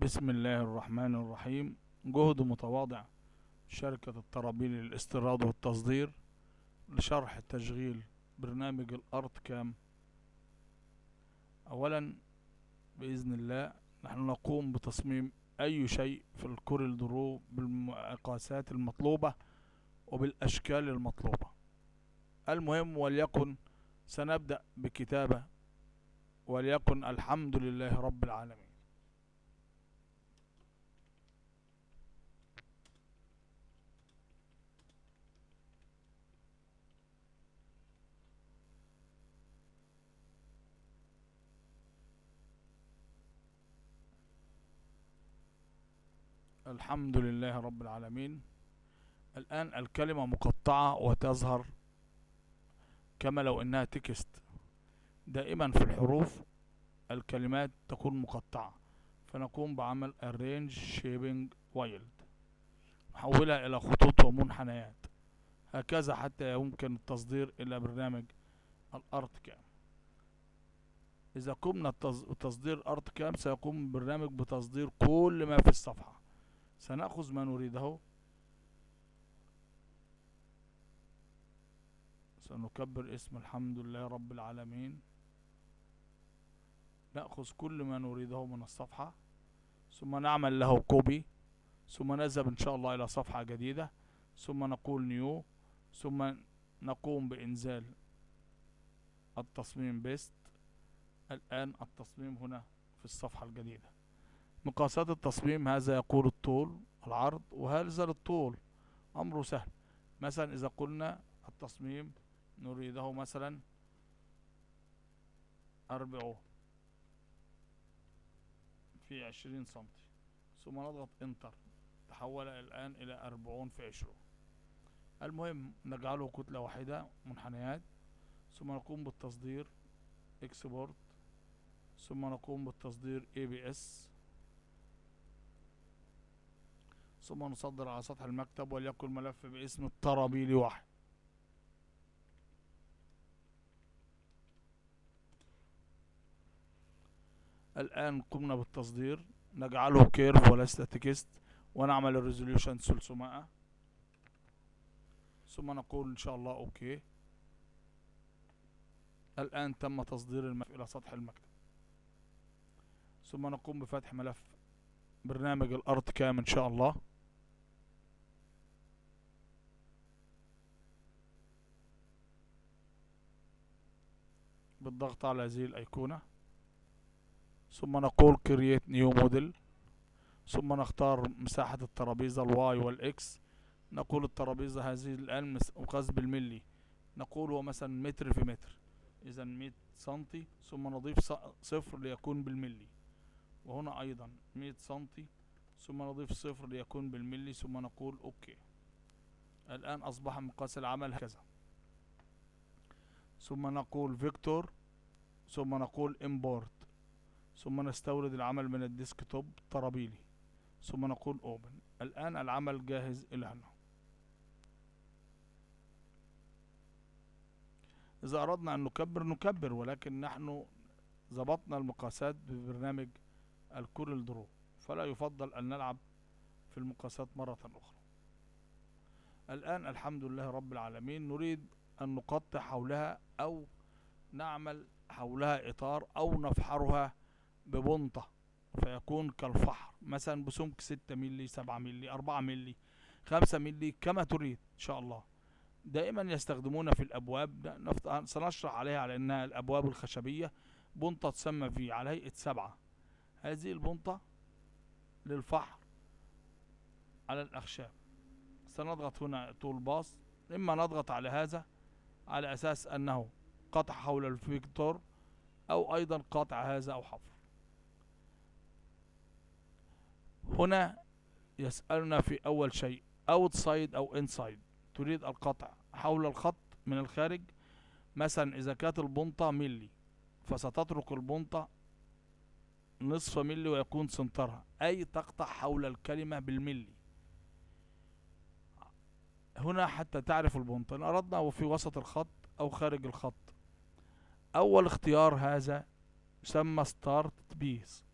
بسم الله الرحمن الرحيم. جهد متواضع شركة الطرابيل للاستيراد والتصدير لشرح تشغيل برنامج الأرض كام. أولا بإذن الله نحن نقوم بتصميم أي شيء في الكورل درو بالمقاسات المطلوبة وبالأشكال المطلوبة. المهم وليكن سنبدأ بكتابة، وليكن الحمد لله رب العالمين. الحمد لله رب العالمين. الآن الكلمة مقطعة وتظهر كما لو إنها تكست. دائما في الحروف الكلمات تكون مقطعة، فنقوم بعمل arrange shaping wild، نحولها إلى خطوط ومنحنيات، هكذا حتى يمكن التصدير إلى برنامج الأرض كام. إذا قمنا بتصدير أرض كام سيقوم البرنامج بتصدير كل ما في الصفحة. سنأخذ ما نريده، سنكبر اسم الحمد لله رب العالمين، نأخذ كل ما نريده من الصفحة ثم نعمل له كوبي، ثم نذهب إن شاء الله إلى صفحة جديدة، ثم نقول نيو، ثم نقوم بإنزال التصميم بيست. الآن التصميم هنا في الصفحة الجديدة. مقاسات التصميم هذا يقول الطول العرض، وهذا الطول أمره سهل. مثلا إذا قلنا التصميم نريده مثلا 40 في 20 سنتي، ثم نضغط انتر، تحول الآن إلى 40 في 20. المهم نجعله كتلة واحدة منحنيات، ثم نقوم بالتصدير اكسبورت، ثم نقوم بالتصدير ABS، ثم نصدر على سطح المكتب وليكن ملف باسم الطرابيلي 1. الآن قمنا بالتصدير، نجعله كيرف وليس تكست، ونعمل الريزوليوشن 300، ثم نقول إن شاء الله أوكي. الآن تم تصدير الملف إلى سطح المكتب، ثم نقوم بفتح ملف برنامج الأرض كام إن شاء الله. بالضغط على هذه الأيقونة، ثم نقول create new model، ثم نختار مساحة الترابيزة الواي والإكس. نقول الترابيزة هذه الآن مقاس بالملي، نقول هو مثلا متر في متر، إذا 100 سنتي، ثم نضيف صفر ليكون بالملي، وهنا أيضا 100 سنتي، ثم نضيف صفر ليكون بالملي، ثم نقول أوكي. الآن أصبح مقاس العمل هكذا، ثم نقول فيكتور، ثم نقول امبورت، ثم نستورد العمل من الديسكتوب طرابيلي، ثم نقول اوبن. الآن العمل جاهز إلى هنا. إذا أردنا أن نكبر، ولكن نحن ضبطنا المقاسات ببرنامج الكورل درو، فلا يفضل أن نلعب في المقاسات مرة أخرى. الآن الحمد لله رب العالمين نريد أن نقطع حولها أو نعمل حولها إطار أو نفحرها ببنطة فيكون كالفحر، مثلا بسمك 6 ملي 7 ملي 4 ملي 5 ملي كما تريد إن شاء الله. دائما يستخدمون في الأبواب، سنشرح عليها على أنها الأبواب الخشبية، بنطة تسمى في على هيئة 7. هذه البنطة للفحر على الأخشاب. سنضغط هنا طول باص، إما نضغط على هذا على أساس أنه قطع حول الفيكتور، أو أيضا قطع هذا أو حفر. هنا يسألنا في أول شيء outside أو inside، تريد القطع حول الخط من الخارج. مثلا إذا كانت البنطة ملي فستترك البنطة نصف ملي ويكون سنترها، أي تقطع حول الكلمة بالملي. هنا حتى تعرف البنطة إن أردنا وفي وسط الخط أو خارج الخط. أول اختيار هذا يسمى ستارت بيس،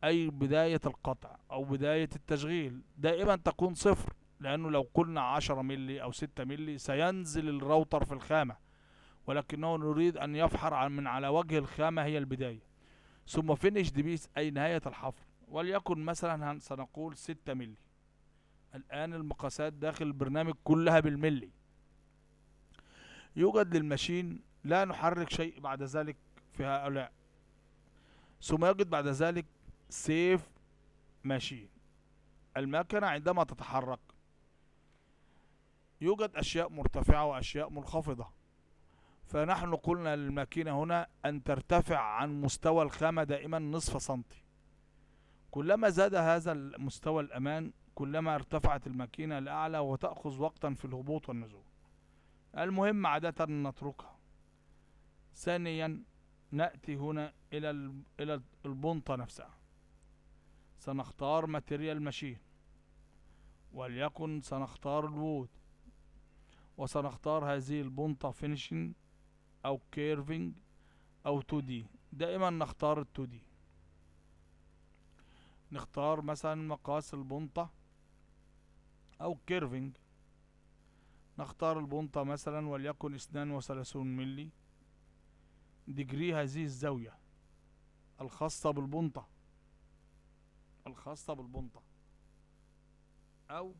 أي بداية القطع أو بداية التشغيل دائما تكون صفر، لأنه لو قلنا 10 ملي أو 6 ملي سينزل الراوتر في الخامة، ولكنه نريد أن يفحر من على وجه الخامة هي البداية. ثم فينيش دبيس أي نهاية الحفر، وليكن مثلا سنقول 6 ملي. الآن المقاسات داخل البرنامج كلها بالملي. يوجد للماشين لا نحرك شيء بعد ذلك في هؤلاء. ثم يوجد بعد ذلك سيف ماشين. المكنة عندما تتحرك يوجد أشياء مرتفعة وأشياء منخفضة، فنحن قلنا للماكينة هنا أن ترتفع عن مستوى الخامة دائما نصف سنتي. كلما زاد هذا المستوى الأمان كلما ارتفعت الماكينة لأعلى وتأخذ وقتا في الهبوط والنزول. المهم عادة نتركها. ثانيا نأتي هنا إلى البنطة نفسها. سنختار ماتيريال ماشين، وليكن سنختار الوود، وسنختار هذه البنطة فينيشنج أو كيرفينج أو 2D. دائما نختار ال 2D. نختار مثلا مقاس البنطة أو كيرفينج. نختار البنطة مثلا وليكن 32 ملي. ديجري هذه الزاوية الخاصة بالبنطة أو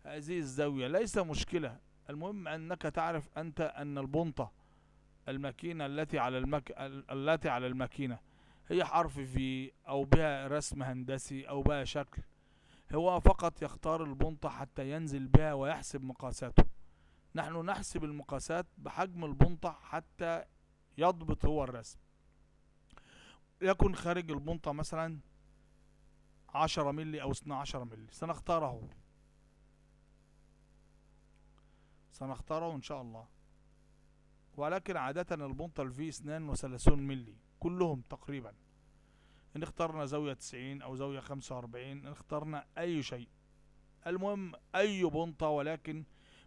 هذه الزاوية ليس مشكلة. المهم أنك تعرف أنت أن البنطة الماكينة التي على الماكينة هي حرف في أو بها رسم هندسي أو بها شكل. هو فقط يختار البنطة حتى ينزل بها ويحسب مقاساته. نحن نحسب المقاسات بحجم البنطة حتى يضبط هو الرسم. يكون خارج البنطة مثلا 10 ملي أو 12 ملي. سنختاره إن شاء الله. ولكن عادة البنطة الفي 32 ملي كلهم تقريبا. إن اخترنا زاوية 90 أو زاوية 45، إن اخترنا أي شيء، المهم أي بنطة. ولكن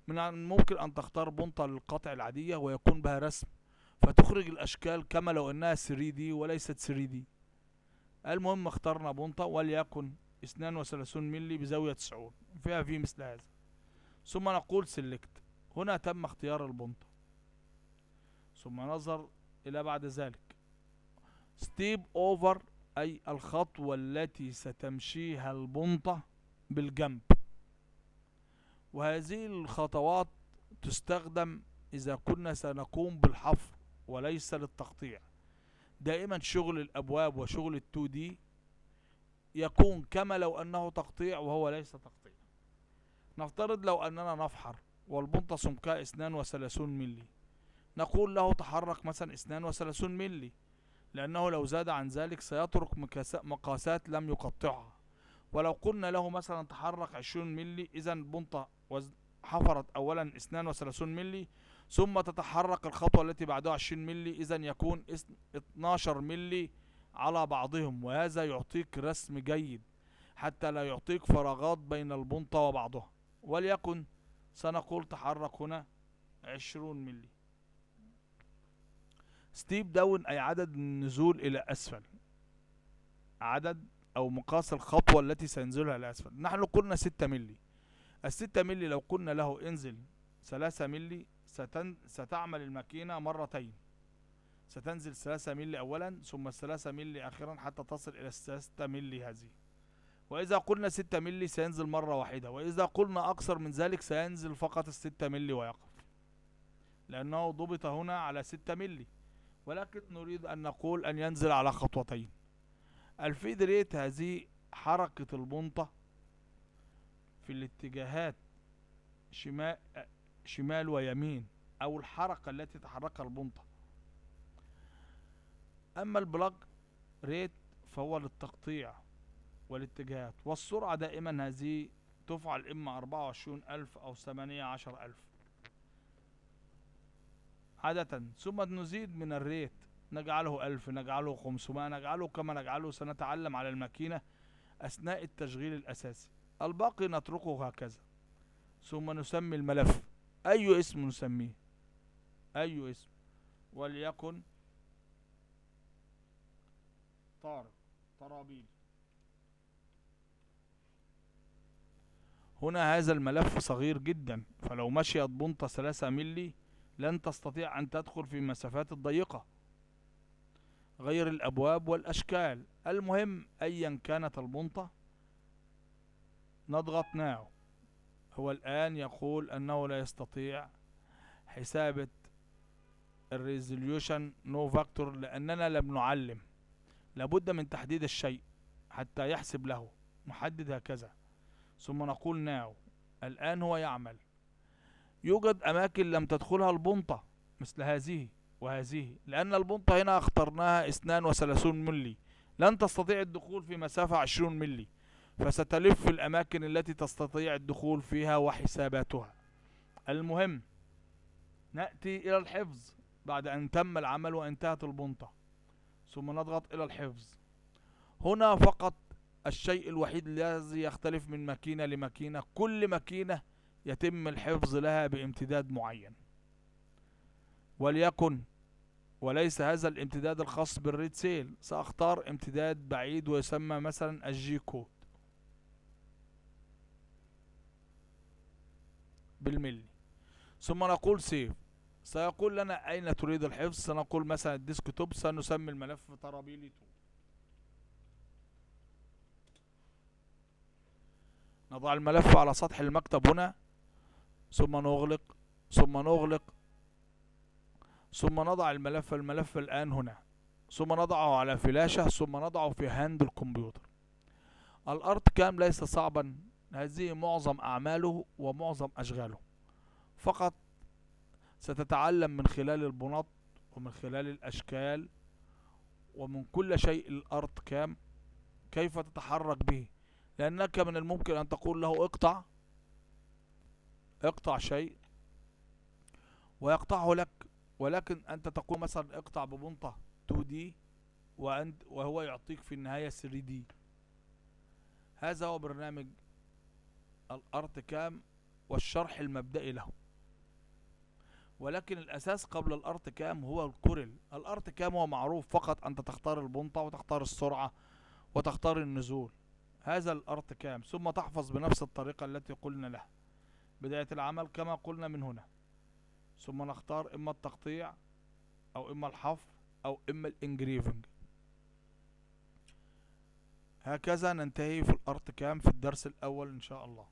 من الممكن أن تختار بنطة للقطع العادية ويكون بها رسم، فتخرج الأشكال كما لو أنها 3D وليست 3D. المهم اخترنا بنطة وليكن 32 ملي بزاوية 90 فيها في مثل هذا. ثم نقول سيلكت. هنا تم اختيار البنطة. ثم نظر إلى بعد ذلك ستيب أوفر أي الخطوة التي ستمشيها البنطة بالجنب. وهذه الخطوات تستخدم إذا كنا سنقوم بالحفر وليس للتقطيع. دائما شغل الأبواب وشغل ال 2D يكون كما لو أنه تقطيع وهو ليس تقطيع. نفترض لو أننا نفحر والبنطة سمكها 32 ملي، نقول له تحرك مثلا 32 ملي، لأنه لو زاد عن ذلك سيترك مقاسات لم يقطعها. ولو قلنا له مثلا تحرك 20 ملي، إذا البنطة حفرت أولا 32 ملي ثم تتحرك الخطوة التي بعدها 20 ملي، إذا يكون 12 ملي على بعضهم. وهذا يعطيك رسم جيد حتى لا يعطيك فراغات بين البنطة وبعضها. وليكن سنقول تحرك هنا 20 ملي. ستيب داون أي عدد النزول إلى أسفل، عدد أو مقاس الخطوة التي سينزلها إلى أسفل. نحن قلنا 6 ملي. ال6 ملي لو قلنا له انزل 3 ملي ستعمل الماكينة مرتين. ستنزل 3 ملي أولا ثم 3 ملي آخرا حتى تصل إلى 6 ملي هذه. وإذا قلنا 6 ملي سينزل مرة واحدة، وإذا قلنا أكثر من ذلك سينزل فقط 6 ملي ويقف، لأنه ضبط هنا على 6 ملي. ولكن نريد أن نقول أن ينزل على خطوتين. الفيد ريت هذه حركة البنطة في الاتجاهات شمال ويمين، أو الحركة التي تحركها البنطة. أما البلاج ريت فهو للتقطيع والاتجاهات. والسرعة دائما هذه تفعل إما 24,000 أو 18,000 عادة. ثم نزيد من الريت، نجعله 1000، نجعله 500، نجعله كما نجعله سنتعلم على الماكينة أثناء التشغيل الأساسي. الباقي نتركه هكذا. ثم نسمي الملف أي اسم نسميه، أي اسم، وليكن طارق. طرابيل. هنا هذا الملف صغير جدا، فلو مشيت بنطة 3 ملي لن تستطيع أن تدخل في المسافات الضيقة، غير الأبواب والأشكال. المهم أيا كانت البنطة نضغط ناو. هو الآن يقول أنه لا يستطيع حسابة الريزوليوشن نو فاكتور لأننا لم نعلم. لابد من تحديد الشيء حتى يحسب له. نحدد هكذا ثم نقول ناو. الآن هو يعمل. يوجد أماكن لم تدخلها البنطة مثل هذه وهذه، لأن البنطة هنا اخترناها 32 ملي، لن تستطيع الدخول في مسافة 20 ملي، فستلف في الأماكن التي تستطيع الدخول فيها وحساباتها. المهم نأتي إلى الحفظ بعد أن تم العمل وانتهت البنطة، ثم نضغط إلى الحفظ. هنا فقط الشيء الوحيد الذي يختلف من ماكينة لماكينة، كل ماكينة يتم الحفظ لها بامتداد معين، وليكن وليس هذا الامتداد الخاص بالريد سيل. سأختار امتداد بعيد ويسمى مثلا الجي كود بالملي، ثم نقول سيف. سيقول لنا أين تريد الحفظ، سنقول مثلا الديسكتوب، سنسمي الملف طرابيلي 2. نضع الملف على سطح المكتب هنا، ثم نغلق، ثم نغلق، ثم نضع الملف الآن هنا، ثم نضعه على فلاشة، ثم نضعه في هاند الكمبيوتر. الأرت كام ليس صعبا، هذه معظم أعماله ومعظم أشغاله، فقط ستتعلم من خلال البنط ومن خلال الأشكال ومن كل شيء الأرت كام كيف تتحرك به، لأنك من الممكن أن تقول له اقطع شيء ويقطعه لك، ولكن أنت تقول مثلا اقطع ببنطة 2D وهو يعطيك في النهاية 3D. هذا هو برنامج الأرت كام والشرح المبدئي له، ولكن الأساس قبل الأرت كام هو الكورل. الأرت كام هو معروف، فقط أنت تختار البنطة وتختار السرعة وتختار النزول، هذا الأرت كام، ثم تحفظ بنفس الطريقة التي قلنا لها بداية العمل كما قلنا من هنا، ثم نختار إما التقطيع أو إما الحفر أو إما الانجريفنج. هكذا ننتهي في الأرت كام في الدرس الأول إن شاء الله.